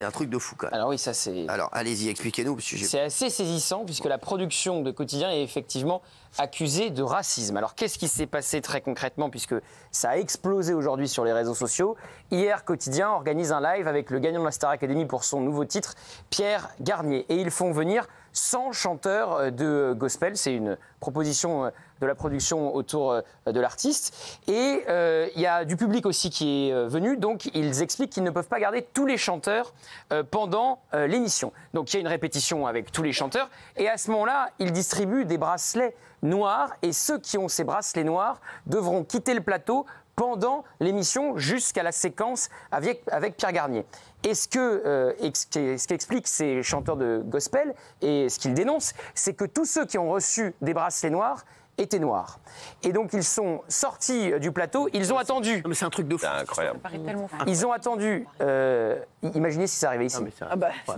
C'est un truc de fou, quand même. Alors oui, ça c'est... Alors, allez-y, expliquez-nous. C'est assez saisissant, puisque la production de Quotidien est effectivement accusée de racisme. Alors, qu'est-ce qui s'est passé très concrètement, puisque ça a explosé aujourd'hui sur les réseaux sociaux? Hier, Quotidien organise un live avec le gagnant de la Star Academy pour son nouveau titre, Pierre Garnier. Et ils font venir 100 chanteurs de gospel. C'est une proposition de la production autour de l'artiste. Et il y a du public aussi qui est venu. Donc, ils expliquent qu'ils ne peuvent pas garder tous les chanteurs pendant l'émission. Donc, il y a une répétition avec tous les chanteurs. Et à ce moment-là, ils distribuent des bracelets noirs. Et ceux qui ont ces bracelets noirs devront quitter le plateau pendant l'émission jusqu'à la séquence avec Pierre Garnier. Et ce qu'expliquent ces chanteurs de gospel et ce qu'ils dénoncent, c'est que tous ceux qui ont reçu des bracelets noirs étaient noirs. Et donc ils sont sortis du plateau, ils ont attendu... Non, mais c'est un truc de fou. C'est incroyable. Ils ont attendu... imaginez si ça arrivait ici.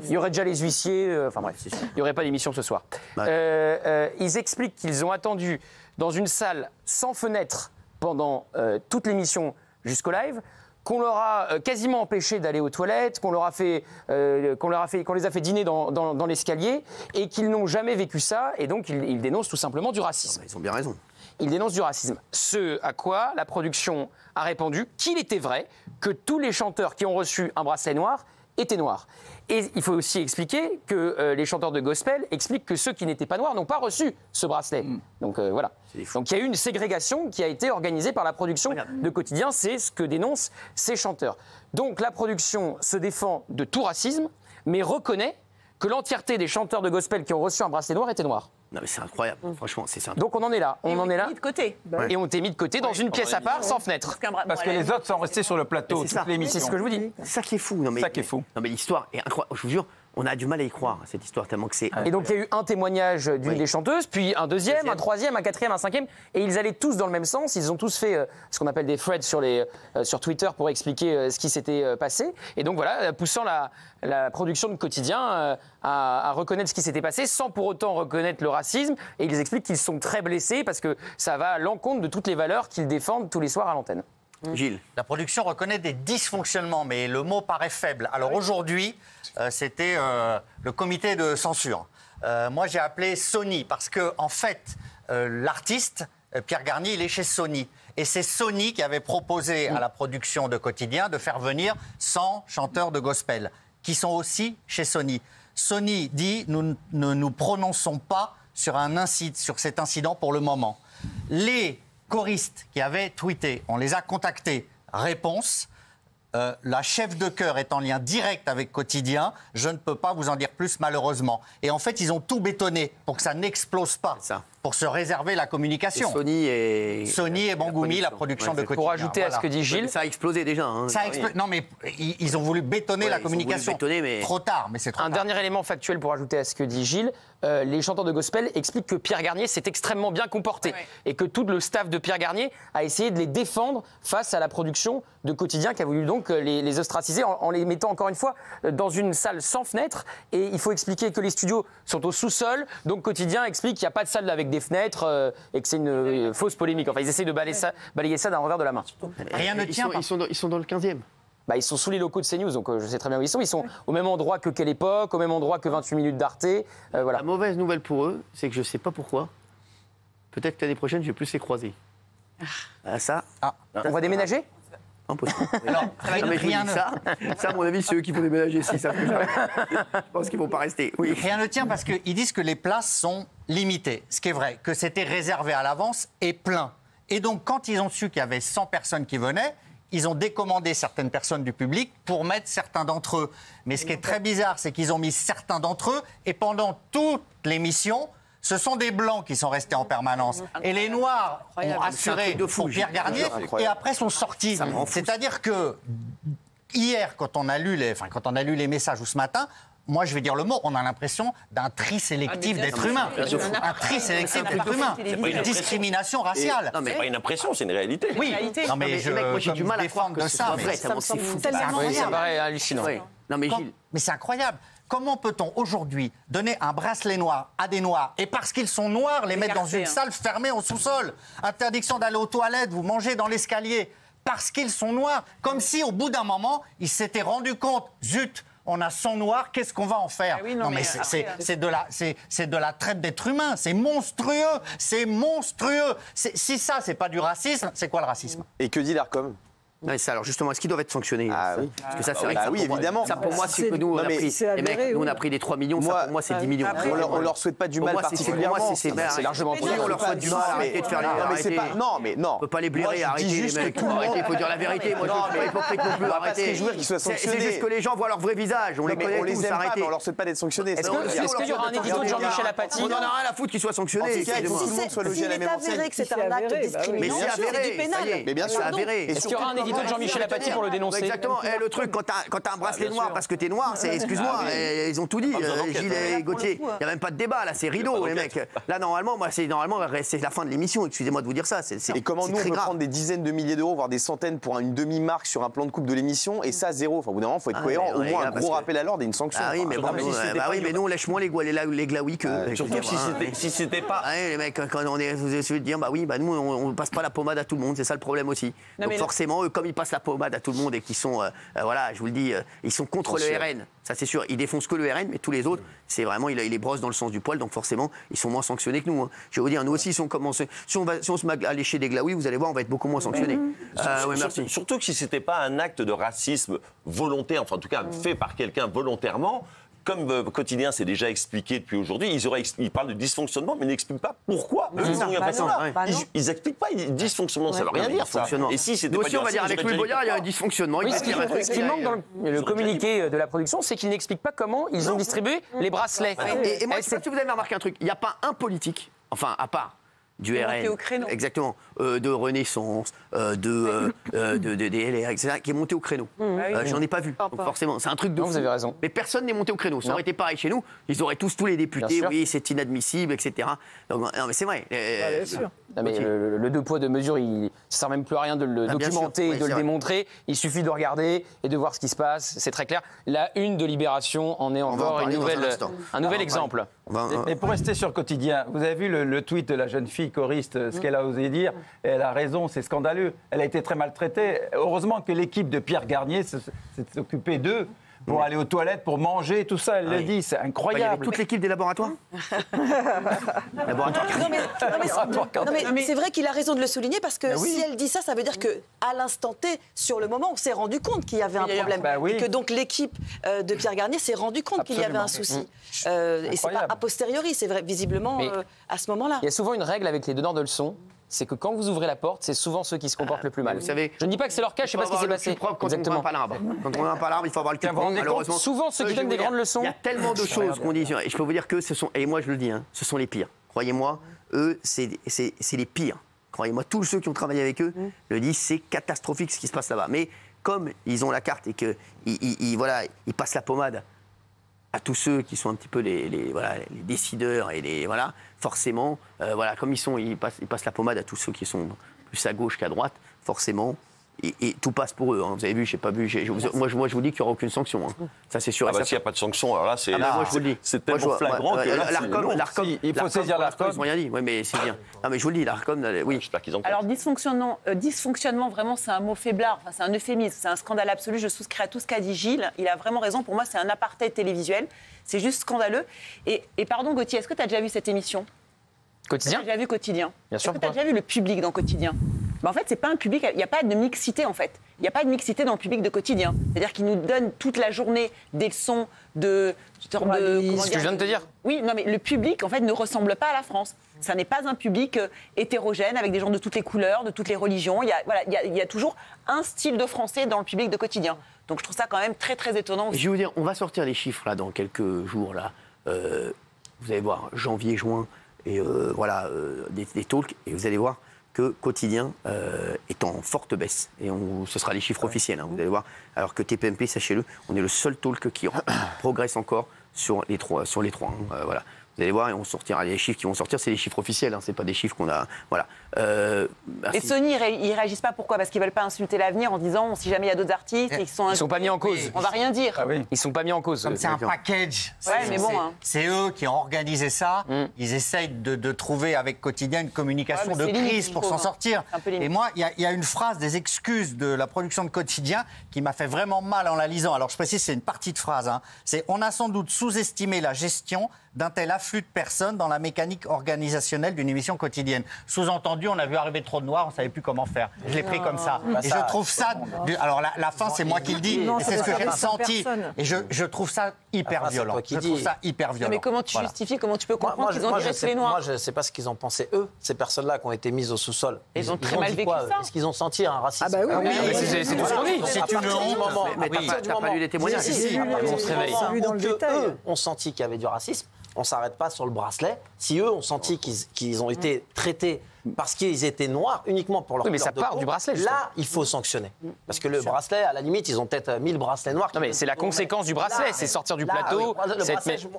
Il y aurait déjà les huissiers... Enfin bref, il n'y aurait pas d'émission ce soir. Ils expliquent qu'ils ont attendu dans une salle sans fenêtre pendant toute l'émission jusqu'au live, qu'on leur a quasiment empêché d'aller aux toilettes, qu'on les a fait dîner dans l'escalier, et qu'ils n'ont jamais vécu ça, et donc ils dénoncent tout simplement du racisme. Ils ont bien raison. Ils dénoncent du racisme. Ce à quoi la production a répondu qu'il était vrai que tous les chanteurs qui ont reçu un bracelet noir étaient noirs. Et il faut aussi expliquer que les chanteurs de gospel expliquent que ceux qui n'étaient pas noirs n'ont pas reçu ce bracelet. Donc voilà. Donc il y a eu une ségrégation qui a été organisée par la production de Quotidien, c'est ce que dénoncent ces chanteurs. Donc la production se défend de tout racisme, mais reconnaît que l'entièreté des chanteurs de gospel qui ont reçu un bracelet noir étaient noirs. Non mais c'est incroyable, franchement, c'est ça. Donc on en est là, On est mis de côté. Et on t'est mis de côté dans une pièce à part, sans fenêtre. Parce que les autres sont restés sur le plateau toute l'émission. C'est ce que je vous dis. C'est ça qui est fou. Non, mais, ça qui est fou. Non mais l'histoire est incroyable. Je vous jure, on a du mal à y croire, cette histoire, tellement que c'est... Et donc il y a eu un témoignage d'une des chanteuses, puis un deuxième, un troisième, un quatrième, un cinquième, et ils allaient tous dans le même sens. Ils ont tous fait ce qu'on appelle des threads sur Twitter pour expliquer ce qui s'était passé. Et donc voilà, poussant la production de Quotidien à reconnaître ce qui s'était passé, sans pour autant reconnaître le racisme. Et ils expliquent qu'ils sont très blessés parce que ça va à l'encontre de toutes les valeurs qu'ils défendent tous les soirs à l'antenne. Gilles. La production reconnaît des dysfonctionnements, mais le mot paraît faible. Alors aujourd'hui, c'était le comité de censure. Moi, j'ai appelé Sony parce que, en fait, l'artiste, Pierre Garnier, il est chez Sony. Et c'est Sony qui avait proposé à la production de Quotidien de faire venir 100 chanteurs de gospel, qui sont aussi chez Sony. Sony dit, nous ne nous prononçons pas sur cet incident pour le moment. Les choristes qui avaient tweeté, on les a contactés. Réponse, la chef de chœur est en lien direct avec Quotidien, je ne peux pas vous en dire plus malheureusement. Et en fait, ils ont tout bétonné pour que ça n'explose pas, pour se réserver la communication. Et Sony et Bangoumi, la production de Quotidien. Pour ajouter à ce que dit Gilles... Ça a explosé déjà. Hein. Non mais ils ont voulu bétonner la communication. Trop tard, mais c'est trop tard. Un dernier élément factuel pour ajouter à ce que dit Gilles. Les chanteurs de gospel expliquent que Pierre Garnier s'est extrêmement bien comporté et que tout le staff de Pierre Garnier a essayé de les défendre face à la production de Quotidien qui a voulu donc les ostraciser en les mettant encore une fois dans une salle sans fenêtre. Et il faut expliquer que les studios sont au sous-sol, donc Quotidien explique qu'il n'y a pas de salle avec des fenêtres et que c'est une fausse polémique. Enfin, ils essaient de balayer ça d'un revers de la main. Rien ne tient. Ils sont dans le 15e. Ils sont sous les locaux de CNews, donc je sais très bien où ils sont. Ils sont au même endroit que Quelle Époque, au même endroit que 28 minutes d'Arte. Voilà. La mauvaise nouvelle pour eux, c'est que je ne sais pas pourquoi. Peut-être que l'année prochaine, je vais plus les croiser. On va déménager ? Impossible. Alors, ça, à mon avis, c'est eux qui vont déménager. Si ça je pense qu'ils ne vont pas rester. Oui. Rien ne tient parce qu'ils disent que les places sont limitées. Ce qui est vrai, que c'était réservé à l'avance et plein. Et donc, quand ils ont su qu'il y avait 100 personnes qui venaient, ils ont décommandé certaines personnes du public pour mettre certains d'entre eux. Mais ce qui est très bizarre, c'est qu'ils ont mis certains d'entre eux et pendant toute l'émission, ce sont des Blancs qui sont restés en permanence. Et les Noirs ont assuré pour Pierre Garnier et après sont sortis. C'est-à-dire que hier, quand on a lu les messages ou ce matin, moi, je vais dire le mot, on a l'impression d'un tri sélectif d'êtres humains. Un tri sélectif d'êtres humains. Une discrimination raciale. C'est pas une impression, c'est une réalité. Oui, non, mais j'ai du mal à croire que ça. C'est fou. Ça paraît hallucinant. Non, mais Gilles. Mais c'est incroyable. Comment peut-on aujourd'hui donner un bracelet noir à des Noirs et parce qu'ils sont noirs, les mettre dans une salle fermée au sous-sol? Interdiction d'aller aux toilettes, vous mangez dans l'escalier. Parce qu'ils sont noirs. Comme si, au bout d'un moment, ils s'étaient rendus compte, zut, on a sang noir, qu'est-ce qu'on va en faire? Ah oui, non, mais c'est de la traite d'êtres humains, c'est monstrueux, c'est monstrueux. Si ça, c'est pas du racisme, c'est quoi le racisme? Et que dit l'ARCOM? Ouais, ça, alors justement, est-ce qu'ils doivent être sanctionnés? Oui. Parce que ça, c'est vrai que Bah ça, oui, pour moi, évidemment. ça, pour moi, c'est que nous, on a pris, les mecs, nous, on a pris les 3 millions, ça, pour moi, c'est 10 millions. On leur souhaite pas du mal particulièrement. C'est largement Oui, on leur souhaite du mal, arrêtez de faire les... Non, mais non. On peut pas les blairer, arrêtez les mecs, il faut dire la vérité. Moi, je ne suis pas hypocrite non plus, arrêtez. C'est juste que les gens voient leur vrai visage, on les connaît tous, arrêtez. On leur souhaite pas d'être sanctionnés. Est-ce qu'il y aura un édito de Jean-Michel Apathy? On en a rien à foutre qu'ils soient sanctionnés. S'il est avéré que c'est un acte discriminant, c'est du pénal. Mais bien sûr, avéré. Est-ce qu'il y aura un édito de Jean-Michel Apathy pour le dénoncer? Exactement. Le truc, quand t'as un bracelet noir parce que t'es noir, c'est, excuse-moi, ils ont tout dit. Gilles et Gauthier, il n'y a même pas de débat là, c'est rideau, les mecs. Là, normalement, c'est la fin de l'émission. Excusez-moi de vous dire ça. Et comment nous, on peut prendre des dizaines de milliers d'euros, voire des centaines pour une demi-marque sur un plan de coupe de l'émission, et ça, zéro. Enfin, au bout d'un moment, il faut être cohérent. Au moins, un gros rappel à l'ordre et une sanction. Ah oui, mais bon, mais nous, on lèche moins les glaouis que. Surtout si c'était pas. Les mecs, quand on est, vous essayez de dire, nous, on passe pas la pommade à tout le monde, c'est ça le problème aussi. Donc forcément, eux, comme ils passent la pommade à tout le monde et qu'ils sont, voilà, je vous le dis, ils sont contre le RN. Ça, c'est sûr. Ils défoncent que le RN, mais tous les autres, c'est vraiment, ils les brossent dans le sens du poil, donc forcément, ils sont moins sanctionnés que nous. Je vais vous dire, nous aussi, si on se met à lécher des glaouis, vous allez voir, on va être beaucoup moins sanctionnés. Merci. Surtout que si c'était pas un acte de racisme volontaire, enfin en tout cas fait par quelqu'un volontairement. Comme Quotidien s'est déjà expliqué depuis aujourd'hui, ils parlent de dysfonctionnement, mais ils n'expliquent pas pourquoi. Ils n'expliquent pas dysfonctionnement, ça ne veut rien dire ça. Et si c'était pas on va dire avec Louis Boyard, il y a un dysfonctionnement. Ce qui manque dans le communiqué de la production, c'est qu'ils n'expliquent pas comment ils ont distribué les bracelets. Et moi, je sais pas si vous avez remarqué un truc, il n'y a pas un politique, enfin à part du RN, exactement, de Renaissance, de LR, etc., qui est monté au créneau. J'en ai pas vu, donc forcément, c'est un truc de fou. Vous avez raison. Mais personne n'est monté au créneau. Ça aurait été pareil chez nous, ils auraient tous les députés, oui, c'est inadmissible, etc. Donc, non, mais c'est vrai. Bien sûr. Non, mais le deux poids, deux mesures, ça ne sert même plus à rien de le documenter et de le démontrer. Il suffit de regarder et de voir ce qui se passe. C'est très clair. La une de Libération en est encore un nouvel exemple. Mais pour rester sur Quotidien, vous avez vu le tweet de la jeune fille choriste, ce qu'elle a osé dire. Et elle a raison, c'est scandaleux. Elle a été très maltraitée. Heureusement que l'équipe de Pierre Garnier s'est occupée d'eux. Pour aller aux toilettes, pour manger, tout ça, elle le dit, c'est incroyable. Il y avait toute l'équipe des laboratoires. Mais c'est vrai qu'il a raison de le souligner parce que si elle dit ça, ça veut dire qu'à l'instant T, sur le moment, on s'est rendu compte qu'il y avait un problème. Et que donc l'équipe de Pierre Garnier s'est rendu compte qu'il y avait un souci. Et c'est pas a posteriori, c'est vrai, visiblement, à ce moment-là. Il y a souvent une règle avec les donneurs de leçons. C'est que quand vous ouvrez la porte, c'est souvent ceux qui se comportent le plus mal. Vous savez, je ne dis pas que c'est leur cas, je ne sais pas ce qui s'est passé. Quand on grimpe à l'arbre. Quand on grimpe à l'arbre, il faut avoir le cul propre. Malheureusement, souvent ceux qui donnent des grandes leçons. Il y a tellement de choses qu'on dit. Et je peux vous dire que ce sont, et moi je le dis, ce sont les pires. Croyez-moi, eux, c'est les pires. Croyez-moi, tous ceux qui ont travaillé avec eux le disent, c'est catastrophique ce qui se passe là-bas. Mais comme ils ont la carte et qu'ils passent la pommade à tous ceux qui sont un petit peu les décideurs et forcément, comme ils passent la pommade à tous ceux qui sont plus à gauche qu'à droite, forcément, et tout passe pour eux. Vous avez vu, j'ai pas vu. Moi, je vous dis qu'il n'y aura aucune sanction. Ça, c'est sûr. S'il n'y a pas de sanction, alors là, c'est moi, je vous le dis. C'est tellement flagrant que là, l'Arcom, il faut saisir l'Arcom. Ils n'ont rien dit. Oui, mais c'est bien. Non, mais je vous le dis, l'Arcom, oui. J'espère qu'ils ont. Alors, dysfonctionnement, vraiment, c'est un mot faiblard. Enfin, c'est un euphémisme. C'est un scandale absolu. Je souscris à tout ce qu'a dit Gilles. Il a vraiment raison. Pour moi, c'est un apartheid télévisuel. C'est juste scandaleux. Et pardon, Gauthier, est-ce que tu as déjà vu cette émission ? Quotidien ? Tu as déjà vu Quotidien ? Bien sûr. Est-ce que tu as déjà vu le public dans Quotidien ? En fait, c'est pas un public. Il n'y a pas de mixité, en fait. Il n'y a pas de mixité dans le public de Quotidien. C'est-à-dire qu'ils nous donnent toute la journée des leçons de. C'est ce que je viens de te dire. Oui, non, mais le public, en fait, ne ressemble pas à la France. Ça n'est pas un public hétérogène avec des gens de toutes les couleurs, de toutes les religions. Il y a toujours un style de français dans le public de Quotidien. Donc, je trouve ça quand même très, très étonnant aussi. Je vais vous dire, on va sortir les chiffres là dans quelques jours là. Vous allez voir janvier, juin et des talks et vous allez voir que Quotidien est en forte baisse. Et ce sera les chiffres officiels, vous allez voir. Alors que TPMP, sachez-le, on est le seul talk qui progresse encore sur les trois. Voilà. Vous allez voir, et on sortira les chiffres qui vont sortir, c'est les chiffres officiels, c'est pas des chiffres qu'on a. Voilà. Et Sony, ils réagissent pas pourquoi? Parce qu'ils veulent pas insulter l'avenir en disant si jamais il y a d'autres artistes et ils sont pas mis en cause. On va rien dire. Ah oui. Ils sont pas mis en cause. C'est un package. Ouais, mais bon, c'est eux qui ont organisé ça. Ils essayent de trouver avec Quotidien une communication de crise pour s'en sortir. Et moi, il y a une phrase des excuses de la production de Quotidien qui m'a fait vraiment mal en la lisant. Alors je précise, c'est une partie de phrase. C'est: on a sans doute sous-estimé la gestion d'un tel afflux de personnes dans la mécanique organisationnelle d'une émission quotidienne. Sous-entendu, on a vu arriver trop de noirs, on ne savait plus comment faire. Je l'ai pris comme ça. Et je trouve ça... Alors la fin, c'est moi qui le dis, et c'est ce que j'ai ressenti. Et je trouve ça hyper violent. Je trouve ça hyper violent. Mais comment tu justifies, comment tu peux comprendre qu'ils ont viré tous les noirs? Moi, je ne sais pas ce qu'ils en pensaient, eux, ces personnes-là qui ont été mises au sous-sol. Ils ont très mal vécu ça. Est-ce qu'ils ont senti un racisme? Ah bah oui, c'est tout ce qu'on dit. C'est une honte. Mais t'as pas lu les témoignages. On se réveille. Eux ont senti qu'il y avait du racisme. On ne s'arrête pas sur le bracelet. Si eux ont senti qu'ils ont été traités parce qu'ils étaient noirs uniquement pour leur mais couleur ça de part peau, du bracelet, justement. là, il faut sanctionner. Parce que le bracelet, à la limite, ils ont peut-être 1000 bracelets noirs. Non, mais c'est la conséquence du bracelet, c'est sortir du plateau.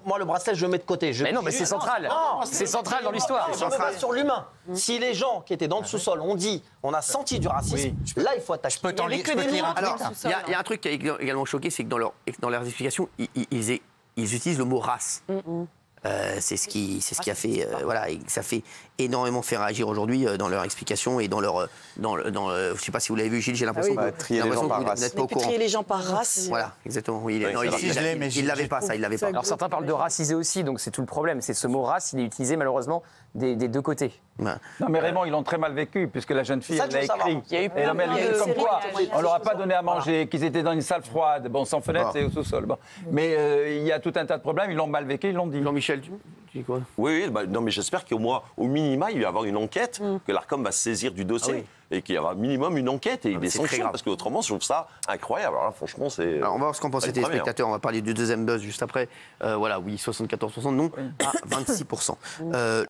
Moi, le bracelet, je le mets de côté. Mais non, mais c'est central. C'est central dans l'histoire. Je me base sur l'humain. Si les gens qui étaient dans le sous-sol ont dit on a senti du racisme, là, il faut attaquer. Je peux te lire un Alors, truc. il y a un truc qui a également choqué, c'est que dans leurs explications, ils utilisent le mot race. C'est ce qui a fait, voilà, et ça fait énormément faire réagir aujourd'hui dans leur explication et dans leur, je sais pas si vous l'avez vu, Gilles, j'ai l'impression que trier les gens par race. vous n'êtes pas au courant. Trier les gens par race. Voilà, exactement. Oui, il l'avait pas, ça, il l'avait pas. Alors certains parlent de raciser aussi, donc c'est tout le problème. C'est ce mot race, il est utilisé malheureusement des deux côtés. Ouais. Non, mais Raymond, ils l'ont très mal vécu, puisque la jeune fille, Ça, elle je l'a veux savoir. écrit. Il y a eu Et non, mais elle plein de comme quoi, séries, on leur a pas donné à manger, qu'ils étaient dans une salle froide, bon, sans fenêtre, c'est au sous-sol. Bon. Mais il y a tout un tas de problèmes, ils l'ont mal vécu, ils l'ont dit. Jean-Michel, tu dis quoi? Oui, non, mais j'espère qu'au moins, au minima, il va y avoir une enquête, que l'ARCOM va se saisir du dossier. Et qu'il y aura minimum une enquête et des sanctions, parce qu'autrement, je trouve ça incroyable. Alors là, franchement, c'est... Alors, on va voir ce qu'en pensent les téléspectateurs. On va parler du deuxième buzz juste après. Voilà, oui, 74%, non, à 26%.